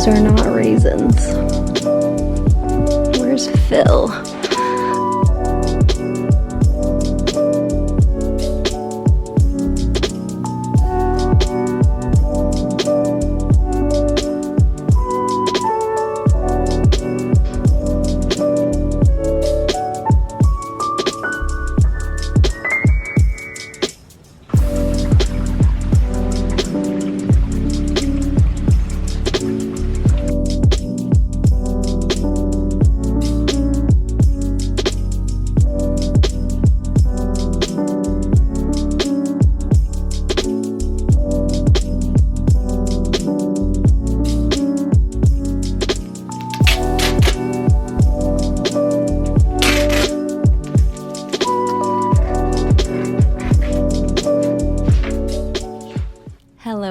are not raisins. Where's Phil?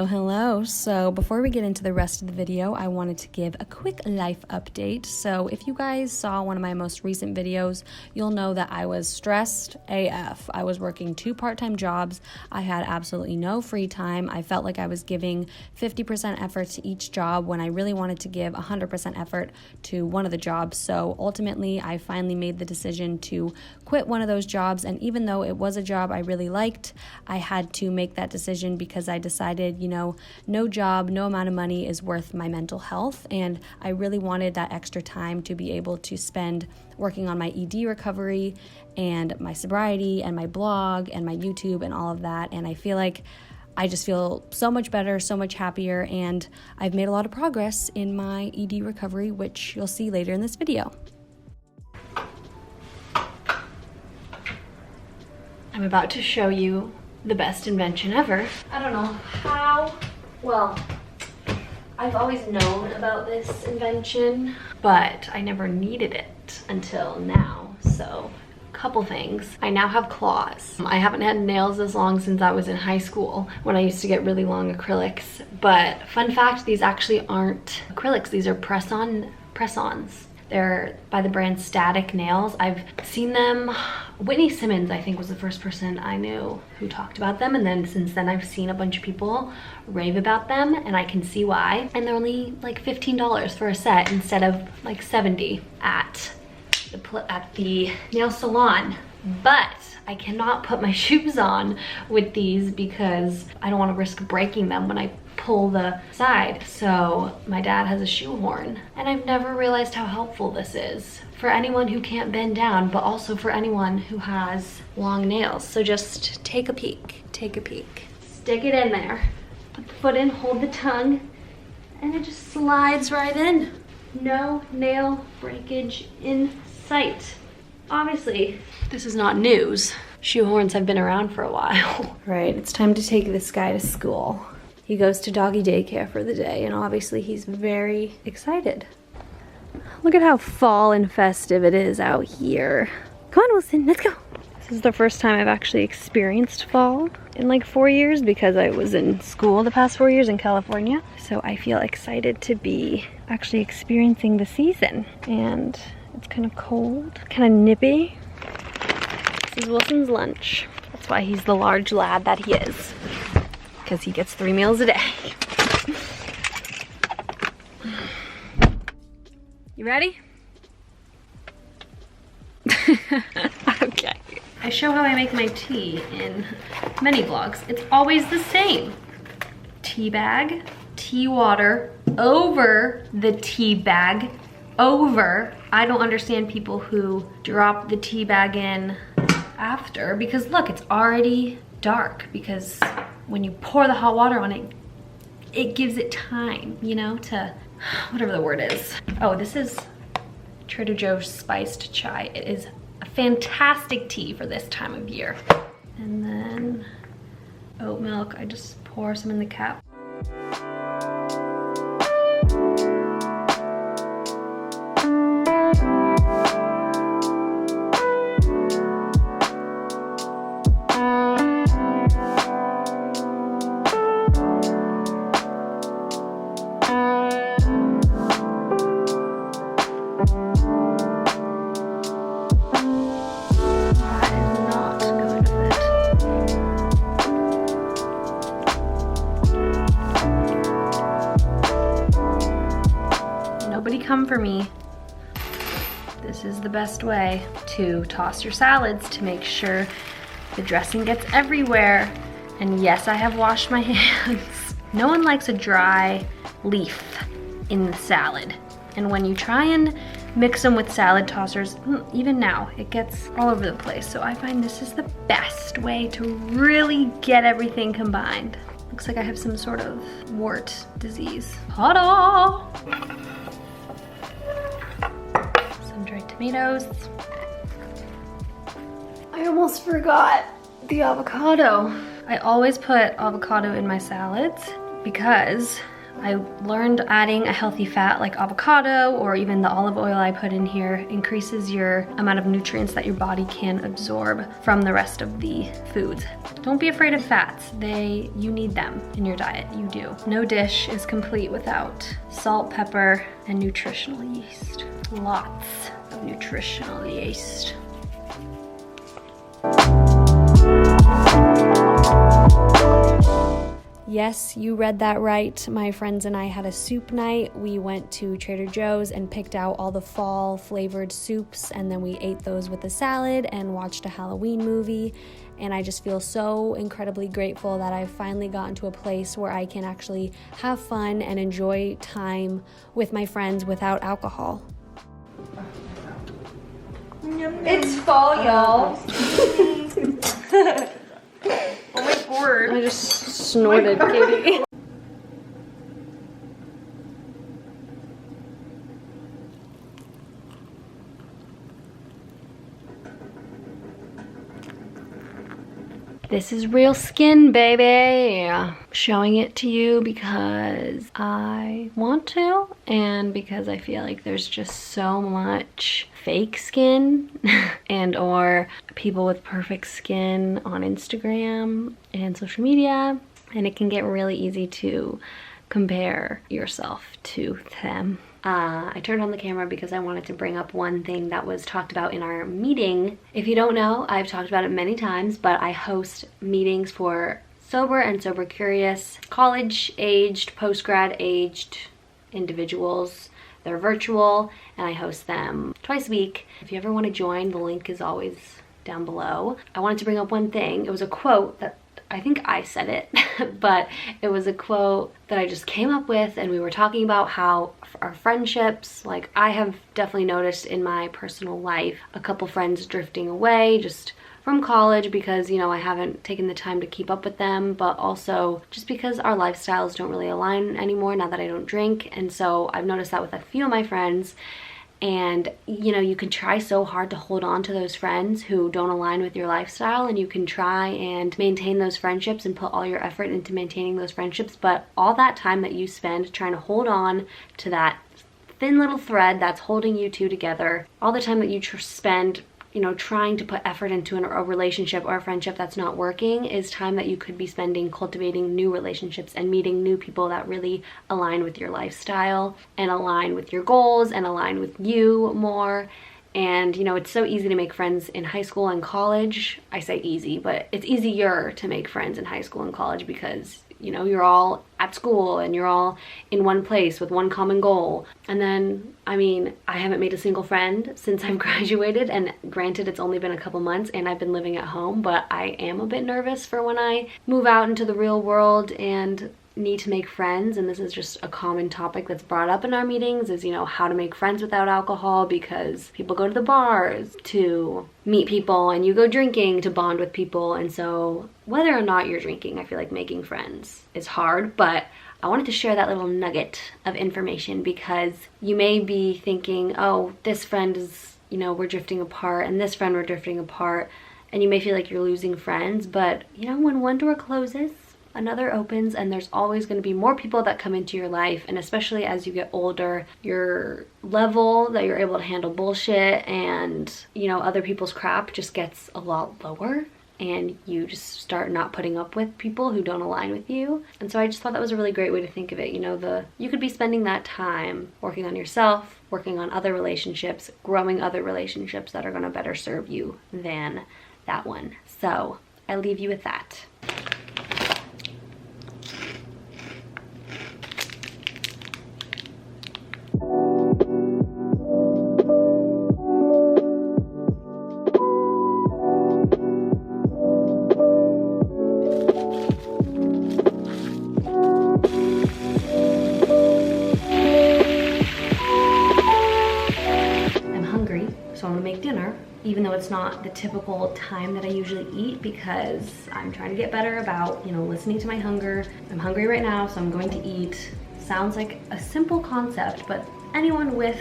Hello. So before we get into the rest of the video, I wanted to give a quick life update. So if you guys saw one of my most recent videos, you'll know that I was stressed AF. I was working 2 part-time jobs. I had absolutely no free time. I felt like I was giving 50% effort to each job when I really wanted to give 100% effort to one of the jobs. So ultimately, I finally made the decision to quit one of those jobs. And even though it was a job I really liked, I had to make that decision because I decided, no job, no amount of money is worth my mental health. And I really wanted that extra time to be able to spend working on my ED recovery and my sobriety and my blog and my YouTube and all of that. And I feel like I just feel so much better, so much happier, and I've made a lot of progress in my ED recovery, which you'll see later in this video. I'm about to show you the best invention ever. I don't know how, well, I've always known about this invention, but I never needed it until now. So, couple things. I now have claws. I haven't had nails as long since I was in high school when I used to get really long acrylics. But fun fact, these actually aren't acrylics. These are press-ons. They're by the brand Static Nails. I've seen them. Whitney Simmons, I think, was the first person I knew who talked about them. And then since then, I've seen a bunch of people rave about them, and I can see why. And they're only like $15 for a set instead of like $70 at the nail salon. But I cannot put my shoes on with these because I don't want to risk breaking them when I pull the side. So my dad has a shoehorn, and I've never realized how helpful this is for anyone who can't bend down, but also for anyone who has long nails. So just take a peek, stick it in there, put the foot in, hold the tongue, and it just slides right in. No nail breakage in sight. Obviously, this is not news. Shoehorns have been around for a while. Right, it's time to take this guy to school. He goes to doggy daycare for the day, and obviously he's very excited. Look at how fall and festive it is out here. Come on, Wilson, let's go. This is the first time I've actually experienced fall in like 4 years because I was in school the past 4 years in California. So I feel excited to be actually experiencing the season. And it's kind of cold, kind of nippy. This is Wilson's lunch. That's why he's the large lad that he is, because he gets 3 meals a day. You ready? Okay. I show how I make my tea in many vlogs. It's always the same. Tea bag, tea water over the tea bag, over. I don't understand people who drop the tea bag in after, because look, it's already dark, because when you pour the hot water on it, it gives it time, to whatever the word is. Oh, this is Trader Joe's spiced chai. It is a fantastic tea for this time of year. And then oat milk, I just pour some in the cup. come for me. This is the best way to toss your salads to make sure the dressing gets everywhere. And yes, I have washed my hands. No one likes a dry leaf in the salad. And when you try and mix them with salad tossers, even now, it gets all over the place. So I find this is the best way to really get everything combined. Looks like I have some sort of wart disease. Ta-da! Some dried tomatoes. I almost forgot the avocado. I always put avocado in my salads because I learned adding a healthy fat like avocado or even the olive oil I put in here increases your amount of nutrients that your body can absorb from the rest of the foods. Don't be afraid of fats. You need them in your diet, you do. No dish is complete without salt, pepper, and nutritional yeast. Lots of nutritional yeast. Yes, you read that right. My friends and I had a soup night. We went to Trader Joe's and picked out all the fall flavored soups, and then we ate those with a salad and watched a Halloween movie. And I just feel so incredibly grateful that I've finally gotten to a place where I can actually have fun and enjoy time with my friends without alcohol. It's fall, y'all. Oh my word. I just snorted, Katie. This is real skin, baby. Showing it to you because I want to and because I feel like there's just so much fake skin and or people with perfect skin on Instagram and social media, and it can get really easy to compare yourself to them. I turned on the camera because I wanted to bring up one thing that was talked about in our meeting. If you don't know, I've talked about it many times, but I host meetings for sober and sober curious, college-aged, post-grad-aged individuals. They're virtual, and I host them twice a week. If you ever want to join, the link is always down below. I wanted to bring up one thing. It was a quote that I think I said it, but it was a quote that I just came up with, and we were talking about how our friendships, like I have definitely noticed in my personal life, a couple friends drifting away just from college because, you know, I haven't taken the time to keep up with them, but also just because our lifestyles don't really align anymore now that I don't drink. And so I've noticed that with a few of my friends. And you know, you can try so hard to hold on to those friends who don't align with your lifestyle, and you can try and maintain those friendships and put all your effort into maintaining those friendships, but all that time that you spend trying to hold on to that thin little thread that's holding you two together, all the time that you spend, you know, trying to put effort into a relationship or a friendship that's not working is time that you could be spending cultivating new relationships and meeting new people that really align with your lifestyle and align with your goals and align with you more. And you know, it's so easy to make friends in high school and college. I say easy, but it's easier to make friends in high school and college because, you know, you're all at school and you're all in one place with one common goal. And then, I mean, I haven't made a single friend since I've graduated, and granted it's only been a couple months and I've been living at home, but I am a bit nervous for when I move out into the real world and need to make friends. And this is just a common topic that's brought up in our meetings is, you know, how to make friends without alcohol, because people go to the bars to meet people and you go drinking to bond with people. And so whether or not you're drinking, I feel like making friends is hard, but I wanted to share that little nugget of information because you may be thinking, oh, this friend is, you know, we're drifting apart, and this friend we're drifting apart, and you may feel like you're losing friends, but you know, when one door closes, another opens, and there's always going to be more people that come into your life. And especially as you get older, your level that you're able to handle bullshit and, you know, other people's crap just gets a lot lower, and you just start not putting up with people who don't align with you. And so I just thought that was a really great way to think of it. You know, you could be spending that time working on yourself, working on other relationships, growing other relationships that are going to better serve you than that one. So I leave you with that. even though it's not the typical time that I usually eat, because I'm trying to get better about, you know, listening to my hunger. I'm hungry right now, so I'm going to eat. Sounds like a simple concept, but anyone with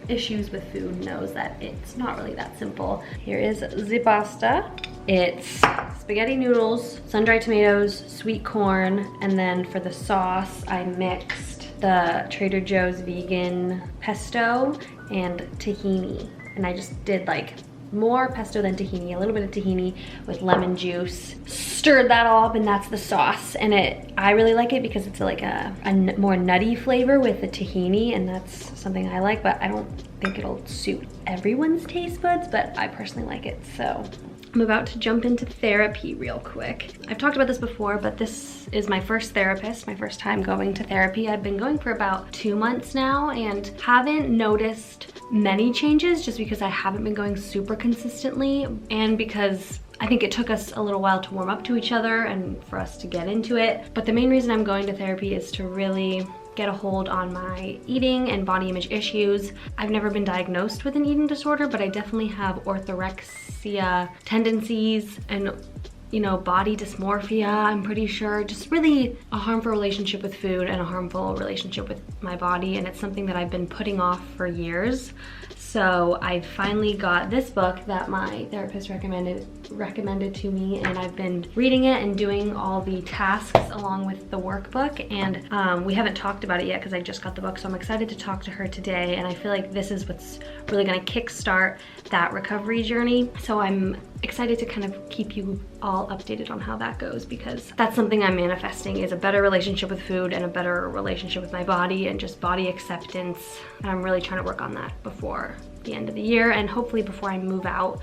issues with food knows that it's not really that simple. Here is the pasta. It's spaghetti noodles, sun-dried tomatoes, sweet corn, and then for the sauce, I mixed the Trader Joe's vegan pesto and tahini. And I just did like more pesto than tahini, a little bit of tahini with lemon juice. Stirred that all up, and that's the sauce. And I really like it because it's like a more nutty flavor with the tahini, and that's something I like, but I don't think it'll suit everyone's taste buds, but I personally like it. So I'm about to jump into therapy real quick. I've talked about this before, but this is my first therapist, my first time going to therapy. I've been going for about 2 months now and haven't noticed many changes just because I haven't been going super consistently, and because I think it took us a little while to warm up to each other and for us to get into it. But the main reason I'm going to therapy is to really get a hold on my eating and body image issues. I've never been diagnosed with an eating disorder, but I definitely have orthorexia tendencies and, you know, body dysmorphia, I'm pretty sure. Just really a harmful relationship with food and a harmful relationship with my body, and it's something that I've been putting off for years. So I finally got this book that my therapist recommended to me, and I've been reading it and doing all the tasks along with the workbook. And we haven't talked about it yet because I just got the book, so I'm excited to talk to her today. And I feel like this is what's really gonna kickstart that recovery journey. So I'm excited to kind of keep you all updated on how that goes, because that's something I'm manifesting, is a better relationship with food and a better relationship with my body and just body acceptance. And I'm really trying to work on that before the end of the year and hopefully before I move out.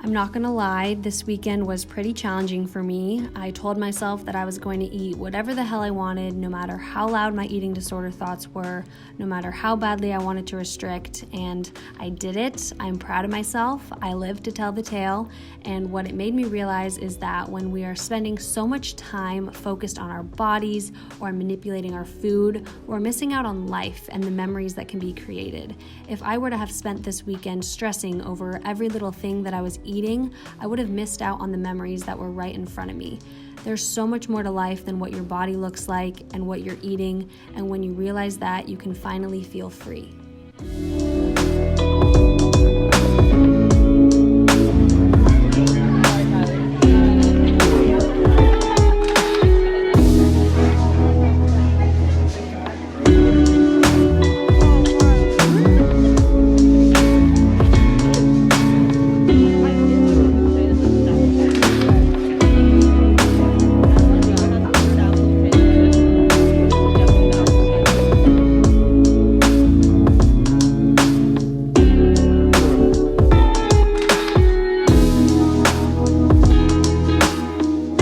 I'm not gonna lie, this weekend was pretty challenging for me. I told myself that I was going to eat whatever the hell I wanted, no matter how loud my eating disorder thoughts were, no matter how badly I wanted to restrict, and I did it. I'm proud of myself. I lived to tell the tale, and what it made me realize is that when we are spending so much time focused on our bodies or manipulating our food, we're missing out on life and the memories that can be created. If I were to have spent this weekend stressing over every little thing that I was eating, I would have missed out on the memories that were right in front of me. There's so much more to life than what your body looks like and what you're eating, and when you realize that, you can finally feel free.